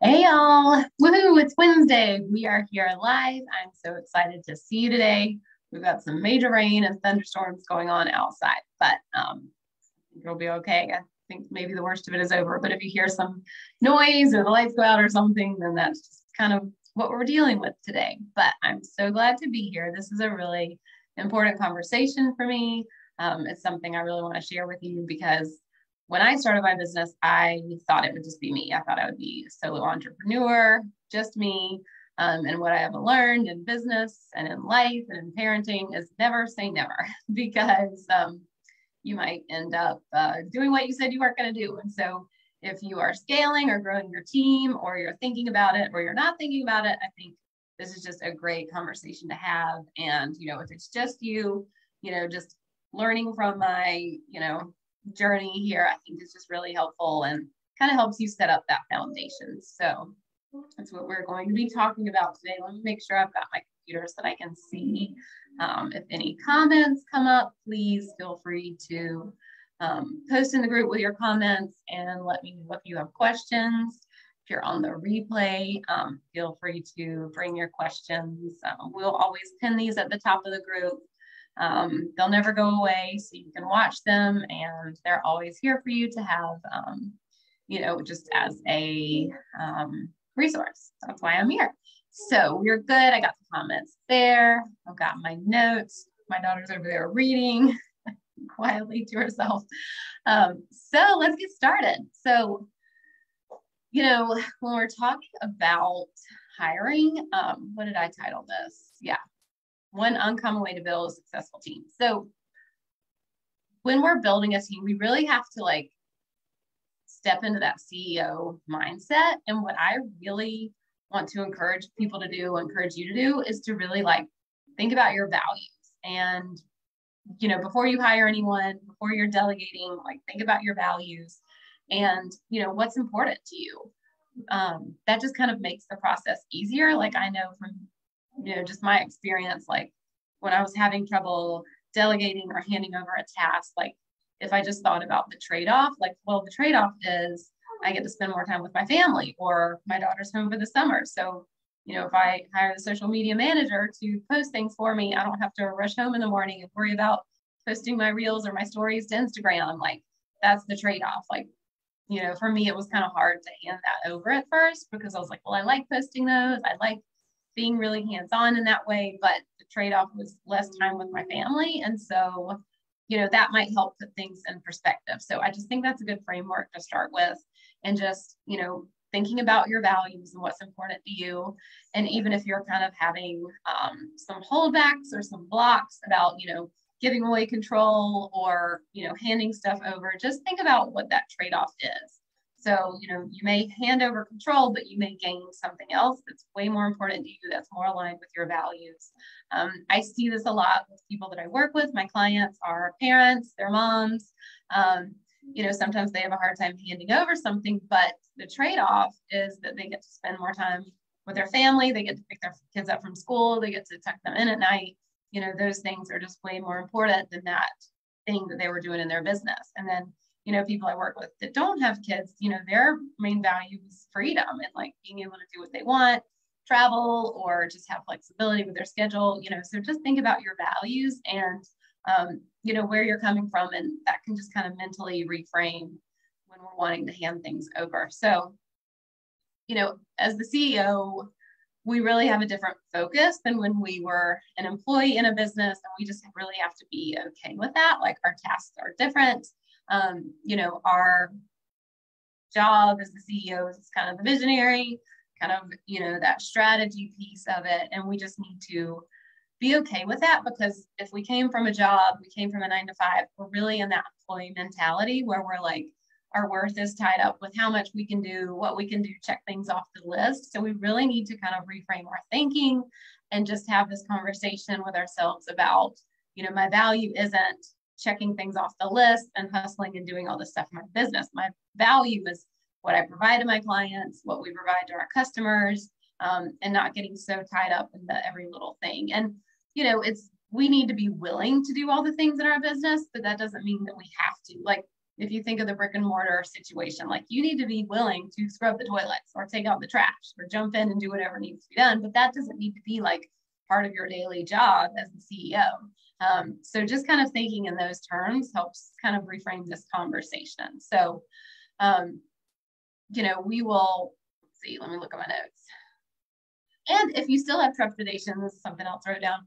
Hey y'all, woohoo, it's Wednesday. We are here live. I'm so excited to see you today. We've got some major rain and thunderstorms going on outside, but it'll be okay. I think maybe the worst of it is over, but if you hear some noise or the lights go out or something, then that's just kind of what we're dealing with today. But I'm so glad to be here. This is a really important conversation for me. It's something I really want to share with you because when I started my business, I thought it would just be me. I thought I would be a solo entrepreneur, just me. And what I have learned in business and in life and in parenting is never say never because you might end up doing what you said you weren't going to do. And so if you are scaling or growing your team or you're thinking about it or you're not thinking about it, I think this is just a great conversation to have. And, if it's just you, just learning from my, journey here, I think is just really helpful and kind of helps you set up that foundation. So that's what we're going to be talking about today. Let me make sure I've got my computer so that I can see. If any comments come up, please feel free to post in the group with your comments and let me know if you have questions. If you're on the replay, feel free to bring your questions. We'll always pin these at the top of the group. They'll never go away, so you can watch them, and they're always here for you to have, just as a resource. That's why I'm here. So we're good. I got the comments there. I've got my notes. My daughter's over there reading quietly to herself. So let's get started. So, when we're talking about hiring, what did I title this? Yeah. One uncommon way to build a successful team. So when we're building a team, we really have to step into that CEO mindset. And what I really want to encourage people to do, encourage you to do, is to really think about your values. And, before you hire anyone, before you're delegating, think about your values and, what's important to you. That just kind of makes the process easier. I know from just my experience, when I was having trouble delegating or handing over a task, if I just thought about the trade-off, the trade-off is I get to spend more time with my family or my daughter's home for the summer. So, if I hire the social media manager to post things for me, I don't have to rush home in the morning and worry about posting my reels or my stories to Instagram. That's the trade-off. For me, it was kind of hard to hand that over at first because I was like, well, I like posting those. I like being really hands-on in that way, but the trade-off was less time with my family. And so, that might help put things in perspective. So I just think that's a good framework to start with and just, thinking about your values and what's important to you. And even if you're kind of having some holdbacks or some blocks about, giving away control or, handing stuff over, just think about what that trade-off is. So, you may hand over control, but you may gain something else that's way more important to you, that's more aligned with your values. I see this a lot with people that I work with. My clients are parents, they're moms. Sometimes they have a hard time handing over something, but the trade-off is that they get to spend more time with their family. They get to pick their kids up from school. They get to tuck them in at night. Those things are just way more important than that thing that they were doing in their business. And then people I work with that don't have kids, their main value is freedom and being able to do what they want, travel, or just have flexibility with their schedule, so just think about your values and, where you're coming from. And that can just kind of mentally reframe when we're wanting to hand things over. So, as the CEO, we really have a different focus than when we were an employee in a business. And we just really have to be okay with that. Our tasks are different. Our job as the CEO is kind of the visionary, kind of, that strategy piece of it. And we just need to be okay with that because if we came from a job, we came from a 9 to 5, we're really in that employee mentality where we're our worth is tied up with how much we can do, what we can do, check things off the list. So we really need to kind of reframe our thinking and just have this conversation with ourselves about, my value isn't checking things off the list and hustling and doing all this stuff in my business. My value is what I provide to my clients, what we provide to our customers, and not getting so tied up in every little thing. And, we need to be willing to do all the things in our business, but that doesn't mean that we have to. if you think of the brick and mortar situation, like you need to be willing to scrub the toilets or take out the trash or jump in and do whatever needs to be done. But that doesn't need to be like part of your daily job as the CEO. So just kind of thinking in those terms helps kind of reframe this conversation. So, we will, let's see, let me look at my notes. And if you still have trepidation, this is something else I wrote down,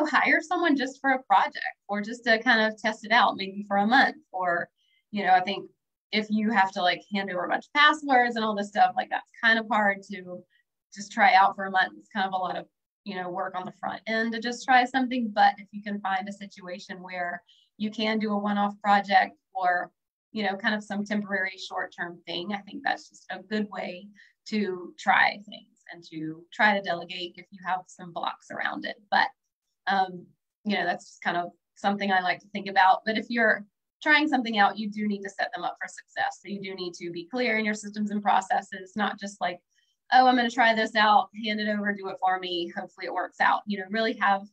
hire someone just for a project or just to kind of test it out, maybe for a month. Or, I think if you have to like hand over a bunch of passwords and all this stuff, like that's kind of hard to just try out for a month. It's kind of a lot of, work on the front end to just try something. But if you can find a situation where you can do a one-off project or, kind of some temporary short-term thing, I think that's just a good way to try things and to try to delegate if you have some blocks around it. But, that's just kind of something I like to think about. But if you're trying something out, you do need to set them up for success. So you do need to be clear in your systems and processes, not just like, oh, I'm going to try this out, hand it over, do it for me. Hopefully it works out. Really have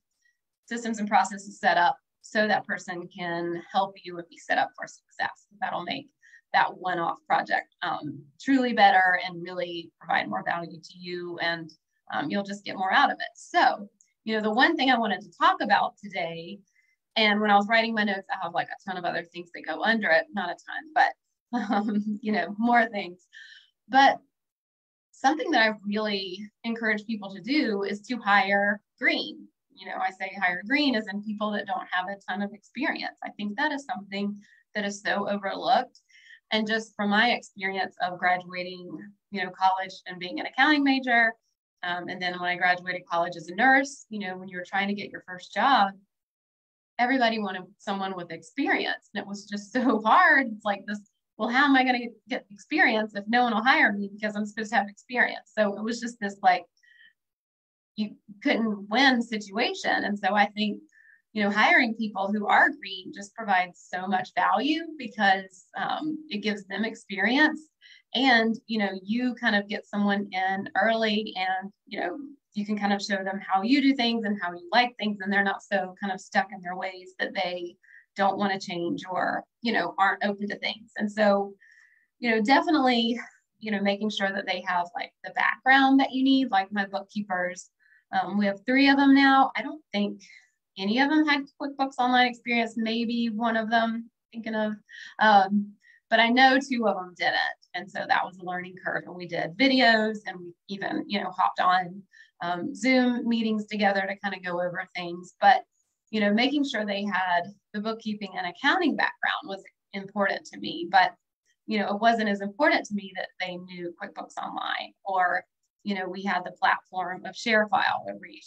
systems and processes set up so that person can help you and be set up for success. That'll make that one-off project truly better and really provide more value to you, and you'll just get more out of it. So, the one thing I wanted to talk about today, and when I was writing my notes, I have like a ton of other things that go under it, not a ton, but more things. But something that I really encourage people to do is to hire green. I say hire green as in people that don't have a ton of experience. I think that is something that is so overlooked. And just from my experience of graduating, college and being an accounting major, and then when I graduated college as a nurse, when you were trying to get your first job, everybody wanted someone with experience. And it was just so hard. It's like this, well, how am I going to get experience if no one will hire me because I'm supposed to have experience? So it was just this like, you couldn't win situation. And so I think, hiring people who are green just provides so much value because it gives them experience, and, you kind of get someone in early, and, you can kind of show them how you do things and how you like things, and they're not so kind of stuck in their ways that they don't want to change or, aren't open to things. And so, definitely, making sure that they have like the background that you need, like my bookkeepers. We have 3 of them now. I don't think any of them had QuickBooks Online experience, maybe one of them thinking of, but I know 2 of them didn't. And so that was a learning curve, and we did videos, and we even, hopped on Zoom meetings together to kind of go over things. But, making sure they had the bookkeeping and accounting background was important to me, but, it wasn't as important to me that they knew QuickBooks Online, or, we had the platform of ShareFile where we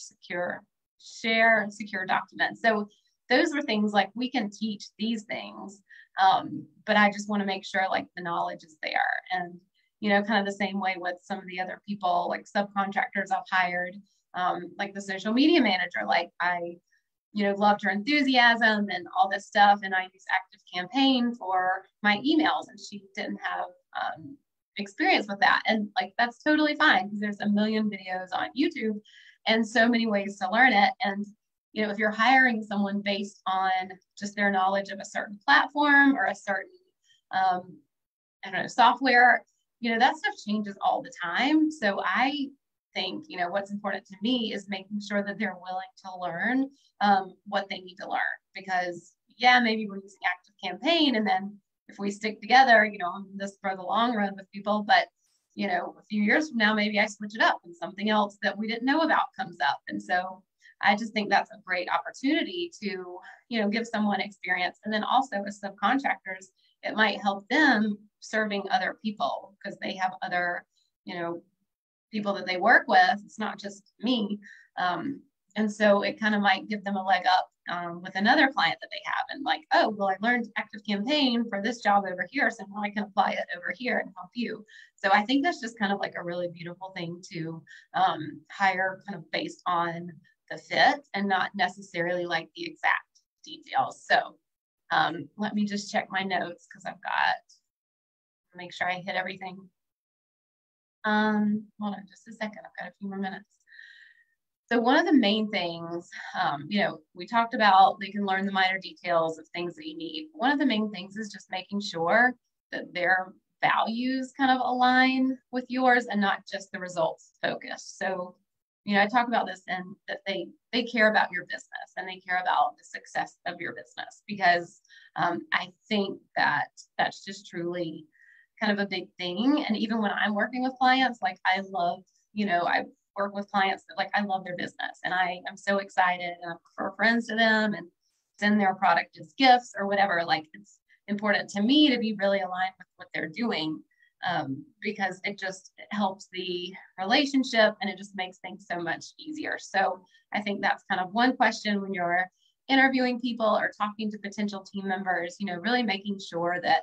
share and secure documents. So those were things like we can teach these things, but I just want to make sure like the knowledge is there. And, kind of the same way with some of the other people, like subcontractors I've hired, like the social media manager, like I, loved her enthusiasm and all this stuff. And I use Active Campaign for my emails, and she didn't have experience with that. And like, that's totally fine because there's a million videos on YouTube and so many ways to learn it. And, if you're hiring someone based on just their knowledge of a certain platform or a certain, software, that stuff changes all the time. So I think, what's important to me is making sure that they're willing to learn what they need to learn, because maybe we're using Active Campaign, and then if we stick together, I'm this for the long run with people, but a few years from now, maybe I switch it up and something else that we didn't know about comes up. And so I just think that's a great opportunity to, give someone experience. And then also as subcontractors, it might help them serving other people because they have other, people that they work with. It's not just me. And so it kind of might give them a leg up with another client that they have, and like, oh, well, I learned Active Campaign for this job over here, so now I can apply it over here and help you. So I think that's just kind of like a really beautiful thing to hire kind of based on the fit and not necessarily like the exact details. So let me just check my notes because I've got, make sure I hit everything. Hold on just a second. I've got a few more minutes. So one of the main things, we talked about they can learn the minor details of things that you need. One of the main things is just making sure that their values kind of align with yours and not just the results focus. So, I talk about this and that they care about your business and they care about the success of your business, because I think that that's just truly kind of a big thing. And even when I'm working with clients, like I love, I work with clients that like I love their business and I am so excited and I refer friends to them and send their product as gifts or whatever. Like it's important to me to be really aligned with what they're doing, because it helps the relationship and it just makes things so much easier. So I think that's kind of one question when you're interviewing people or talking to potential team members, really making sure that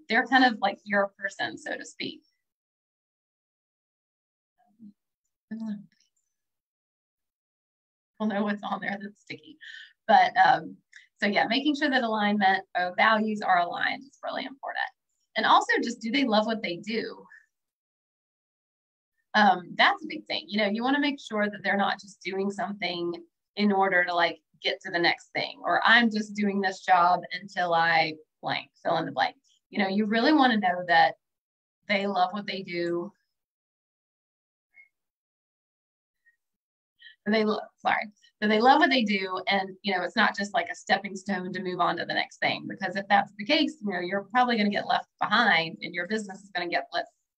they're kind of like your person, so to speak. We'll know what's on there that's sticky. But so yeah, making sure that alignment of values are aligned is really important. And also just, do they love what they do? That's a big thing. You want to make sure that they're not just doing something in order to like get to the next thing, or I'm just doing this job until I blank, fill in the blank. You really want to know that they love what they do. That they love what they do, and it's not just like a stepping stone to move on to the next thing, because if that's the case, you're probably going to get left behind and your business is going to get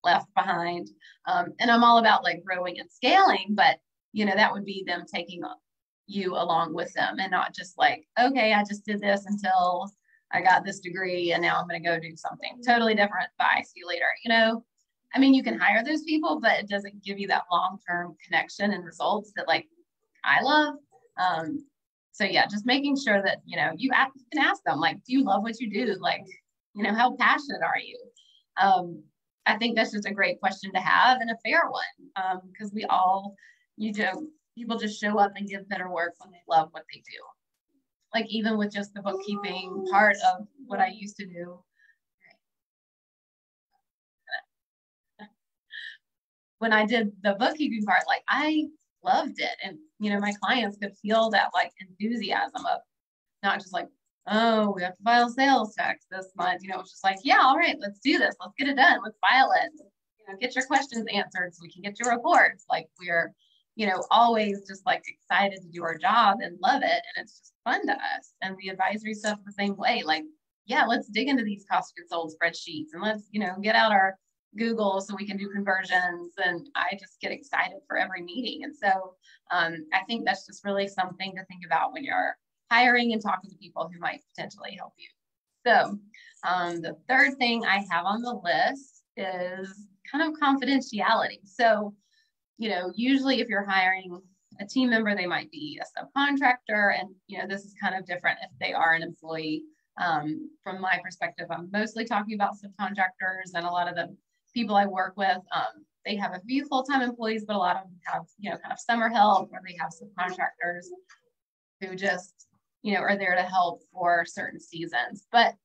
left behind. And I'm all about like growing and scaling, but that would be them taking you along with them and not just like, okay, I just did this until I got this degree and now I'm going to go do something totally different. Bye, see you later. I mean, you can hire those people, but it doesn't give you that long-term connection and results that like I love. So yeah, just making sure that, you can ask them, like, do you love what you do? Like, how passionate are you? I think that's just a great question to have and a fair one, because people just show up and give better work when they love what they do. Like even with just the bookkeeping part of what I used to do. When I did the bookkeeping part, like I loved it. And, my clients could feel that like enthusiasm of not just like, oh, we have to file sales tax this month. It's just like, yeah, all right, let's do this. Let's get it done. Let's file it. Get your questions answered so we can get your reports. Like we're, always just like excited to do our job and love it. And it's just fun to us. And the advisory stuff the same way. Like, yeah, let's dig into these cost of goods sold spreadsheets and let's, get out our Google so we can do conversions. And I just get excited for every meeting. And so I think that's just really something to think about when you're hiring and talking to people who might potentially help you. So the third thing I have on the list is kind of confidentiality. So, usually if you're hiring a team member, they might be a subcontractor. And, this is kind of different if they are an employee. From my perspective, I'm mostly talking about subcontractors, and a lot of the people I work with, they have a few full-time employees, but a lot of them have, kind of summer help, or they have subcontractors who just, are there to help for certain seasons. But,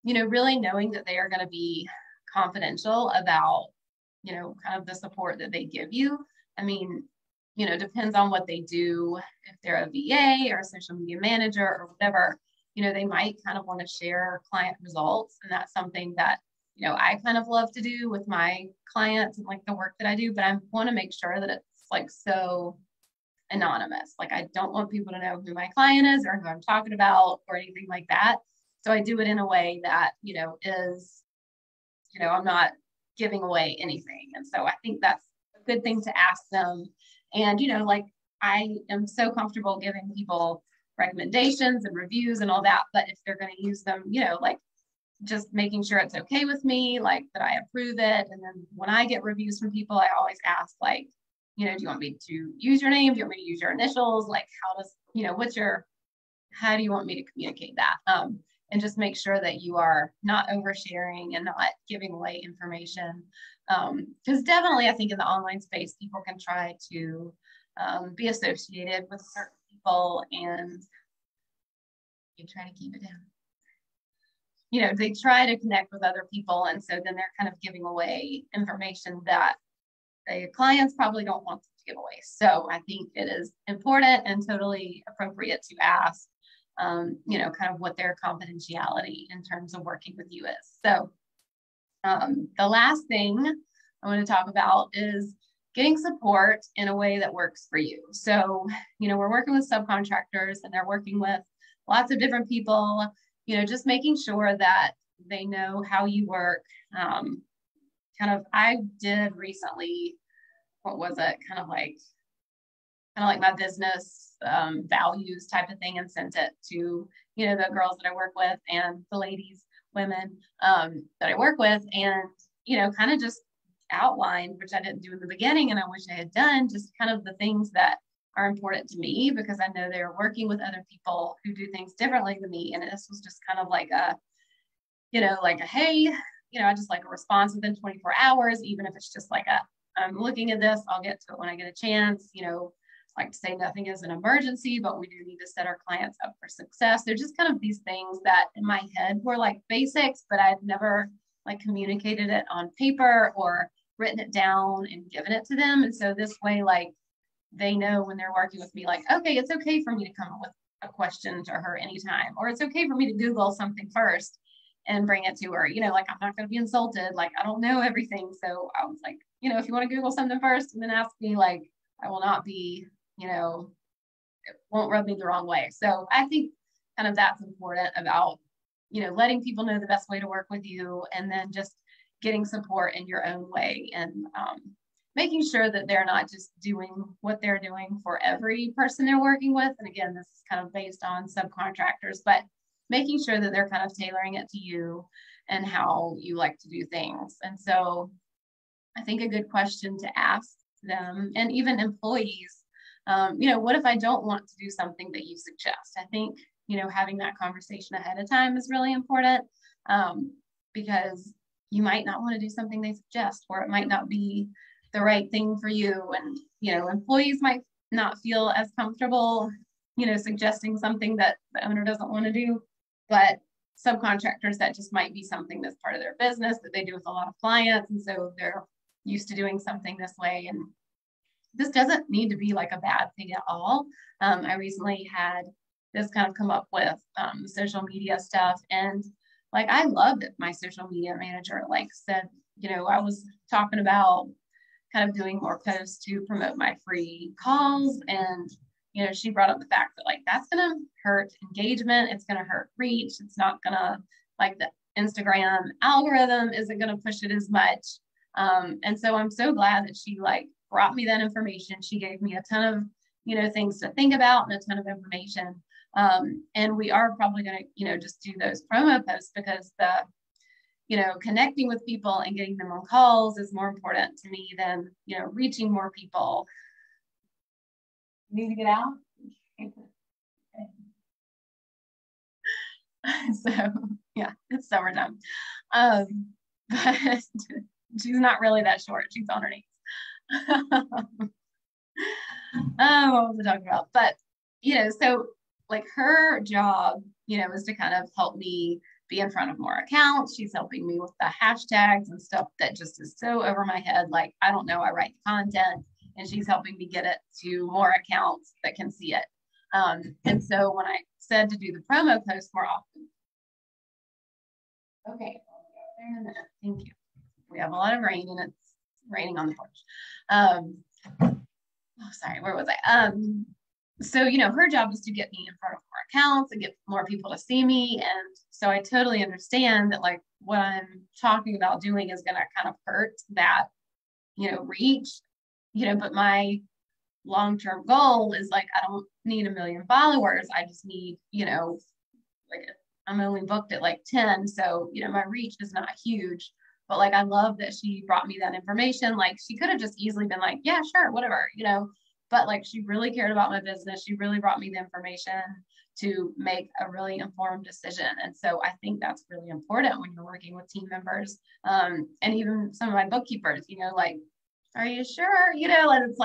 really knowing that they are going to be confidential about, kind of the support that they give you. I mean, depends on what they do. If they're a VA or a social media manager or whatever, they might kind of want to share client results. And that's something that, I kind of love to do with my clients and like the work that I do, but I want to make sure that it's like so anonymous. Like I don't want people to know who my client is or who I'm talking about or anything like that. So I do it in a way that, is, I'm not giving away anything. And so I think that's a good thing to ask them. And, like I am so comfortable giving people recommendations and reviews and all that, but if they're going to use them, like just making sure it's okay with me, like that I approve it. And then when I get reviews from people, I always ask like, do you want me to use your name? Do you want me to use your initials? Like how do you want me to communicate that? And just make sure that you are not oversharing and not giving away information. Because definitely I think in the online space, people can try to be associated with certain people and you try to keep it down. They try to connect with other people. And so then they're kind of giving away information that the clients probably don't want to gift giveaways. So I think it is important and totally appropriate to ask, kind of what their confidentiality in terms of working with you is. So the last thing I want to talk about is getting support in a way that works for you. So, we're working with subcontractors and they're working with lots of different people, just making sure that they know how you work. I did recently, what was it? Kind of like my business values type of thing, and sent it to, the girls that I work with and the ladies, women that I work with, and, kind of just outlined, which I didn't do in the beginning and I wish I had done, just kind of the things that are important to me, because I know they're working with other people who do things differently than me. And this was just kind of like hey, I just like a response within 24 hours, even if it's just like I'm looking at this, I'll get to it when I get a chance. Like to say nothing is an emergency, but we do need to set our clients up for success. They're just kind of these things that in my head were like basics, but I'd never like communicated it on paper or written it down and given it to them. And so this way, like, they know when they're working with me, like, okay, it's okay for me to come up with a question to her anytime, or it's okay for me to Google something first and bring it to her. Like, I'm not going to be insulted. Like, I don't know everything. So I was like, if you want to Google something first and then ask me, like, I will not be, it won't rub me the wrong way. So I think kind of that's important about, letting people know the best way to work with you, and then just getting support in your own way, and making sure that they're not just doing what they're doing for every person they're working with. And again, this is kind of based on subcontractors, but making sure that they're kind of tailoring it to you and how you like to do things. And so I think a good question to ask them, and even employees, what if I don't want to do something that you suggest? I think, having that conversation ahead of time is really important, because you might not want to do something they suggest, or it might not be the right thing for you. And, employees might not feel as comfortable, suggesting something that the owner doesn't want to do, but subcontractors, that just might be something that's part of their business that they do with a lot of clients. And so they're used to doing something this way. And this doesn't need to be like a bad thing at all. I recently had this kind of come up with social media stuff. And like, I loved it. My social media manager said, I was talking about kind of doing more posts to promote my free calls. And, she brought up the fact that that's going to hurt engagement. It's going to hurt reach. It's not going to, the Instagram algorithm isn't going to push it as much. And so I'm so glad that she brought me that information. She gave me a ton of, things to think about and a ton of information. And we are probably going to, just do those promo posts, because the, connecting with people and getting them on calls is more important to me than, reaching more people. Need to get out? So yeah, it's summertime. But she's not really that short. She's on her knees. What was I talking about? But, so her job, is to kind of help me be in front of more accounts. She's helping me with the hashtags and stuff that just is so over my head. I don't know, I write content, and she's helping me get it to more accounts that can see it. And so when I said to do the promo post more often, okay, I'll be out there in a minute. Thank you. We have a lot of rain, and it's raining on the porch. Sorry, where was I? So, her job is to get me in front of more accounts and get more people to see me. And so I totally understand that what I'm talking about doing is going to kind of hurt that, reach, but my long-term goal is I don't need 1 million followers. I just need, I'm only booked at 10. So, my reach is not huge, but I love that she brought me that information. She could have just easily been yeah, sure, whatever, but she really cared about my business. She really brought me the information to make a really informed decision. And so I think that's really important when you're working with team members. And even some of my bookkeepers, are you sure? And it's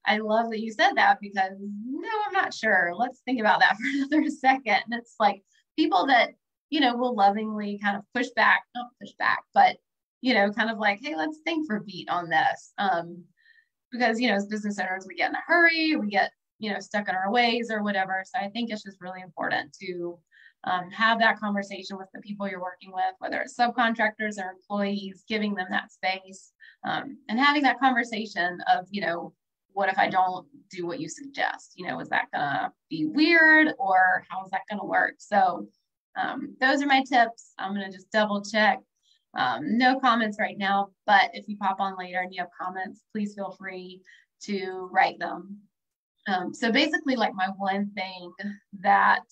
I love that you said that, because no, I'm not sure. Let's think about that for another second. And it's people that, will lovingly kind of push back, not push back, but, kind of hey, let's think for a beat on this. because, you know, as business owners, we get in a hurry, we get, you know, stuck in our ways or whatever. So I think it's just really important to have that conversation with the people you're working with, whether it's subcontractors or employees, giving them that space, and having that conversation of, you know, what if I don't do what you suggest? You know, is that gonna be weird, or how is that gonna work? So those are my tips. I'm gonna just double check. No comments right now, but if you pop on later and you have comments, please feel free to write them. So basically, like, my one thing that,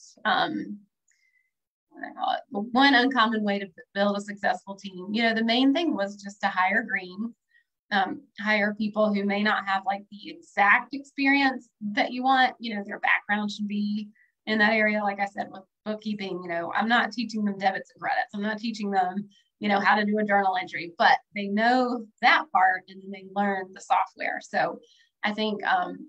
what I call it, the one uncommon way to build a successful team, you know, the main thing was just to hire green, hire people who may not have like the exact experience that you want. You know, their background should be in that area. Like I said, with bookkeeping, you know, I'm not teaching them debits and credits. I'm not teaching them, you know, how to do a journal entry, but they know that part and then they learn the software. So I think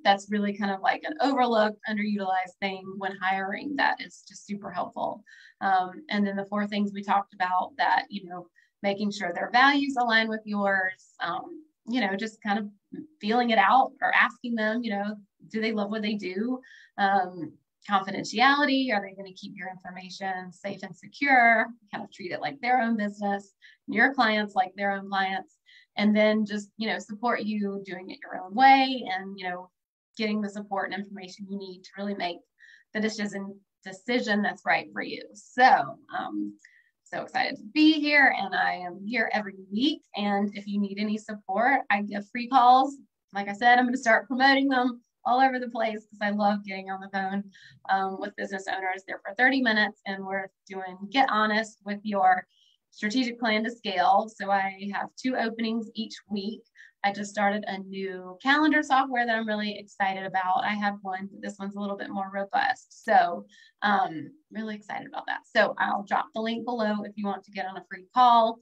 that's really kind of like an overlooked, underutilized thing when hiring that is just super helpful. And then the 4 things we talked about, that, you know, making sure their values align with yours, you know, just kind of feeling it out or asking them, you know, do they love what they do? Confidentiality, are they going to keep your information safe and secure? Kind of treat it like their own business, your clients like their own clients. And then just, you know, support you doing it your own way, and, you know, getting the support and information you need to really make the decision that's right for you. So, so excited to be here, and I am here every week. And if you need any support, I give free calls. Like I said, I'm going to start promoting them all over the place because I love getting on the phone with business owners. They're for 30 minutes, and we're doing Get Honest with Your Strategic Plan to Scale. So I have 2 openings each week. I just started a new calendar software that I'm really excited about. I have one, but this one's a little bit more robust. So really excited about that. So I'll drop the link below if you want to get on a free call.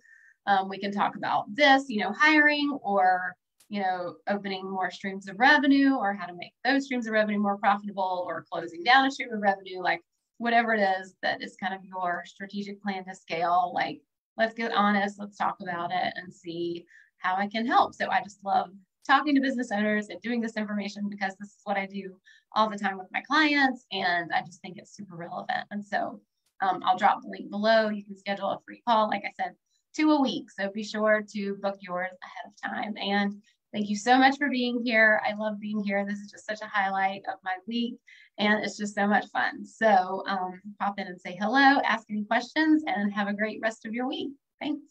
We can talk about this, you know, hiring, or, you know, opening more streams of revenue, or how to make those streams of revenue more profitable, or closing down a stream of revenue, like whatever it is that is kind of your strategic plan to scale. Like, let's get honest, let's talk about it and see how I can help. So I just love talking to business owners and doing this information because this is what I do all the time with my clients, and I just think it's super relevant. And so I'll drop the link below. You can schedule a free call, like I said, 2 a week. So be sure to book yours ahead of time. And thank you so much for being here. I love being here. This is just such a highlight of my week, and it's just so much fun. So pop in and say hello, ask any questions, and have a great rest of your week. Thanks.